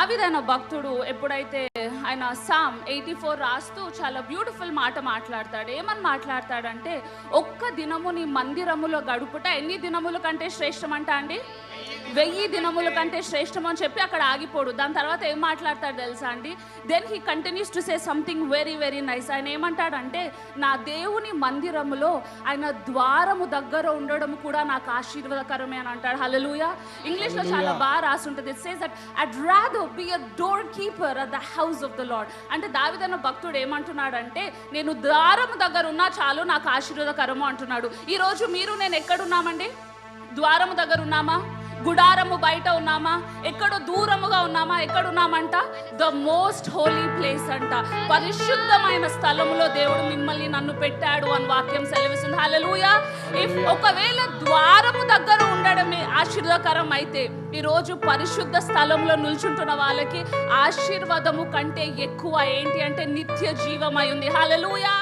దావీదైన భక్తుడు ఎప్పుడైతే ఆయన సామ్ 84 రాస్తూ చాలా బ్యూటిఫుల్ మాట మాట్లాడతాడు. ఏమని మాట్లాడతాడంటే, ఒక్క దినము నీ మందిరములో గడుపుట ఎన్ని దినముల కంటే శ్రేష్టమంట అండి? 1000 దినముల కంటే శ్రేష్టం అని చెప్పి అక్కడ ఆగిపోడు. దాని తర్వాత ఏం మాట్లాడతాడు తెలుసా అండి? Then he continues to say something very very nice. ఆయన ఏమంటాడంటే, నా దేవుని మందిరములో ఆయన ద్వారము దగ్గర ఉండడం కూడా నాకు ఆశీర్వాదకరమే అని అంటాడు. హల్లెలూయా. ఇంగ్లీష్లో చాలా బాగా రాసి ఉంటుంది. It says that I'd rather be a doorkeeper at the house of the Lord. అంటే దావీదైన భక్తుడు ఏమంటున్నాడంటే, నేను ద్వారం దగ్గర ఉన్నా చాలు నాకు ఆశీర్వాదకరము అంటున్నాడు. ఈరోజు మీరు నేను ఎక్కడున్నామండి? ద్వారము దగ్గర ఉన్నామా? గుడారము బయట ఉన్నామా? ఎక్కడో దూరముగా ఉన్నామా? ఎక్కడున్నామంట? ద మోస్ట్ హోలీ ప్లేస్ అంట. పరిశుద్ధమైన స్థలములో దేవుడు మిమ్మల్ని నన్ను పెట్టాడు అని వాక్యం సెలవిస్తుంది. హల్లెలూయా. ఒకవేళ ద్వారము దగ్గర ఉండడమే ఆశీర్వాదకరం అయితే, ఈరోజు పరిశుద్ధ స్థలంలో నిల్చుంటున్న వాళ్ళకి ఆశీర్వాదము కంటే ఎక్కువ ఏంటి అంటే నిత్య జీవమై ఉంది. హల్లెలూయా.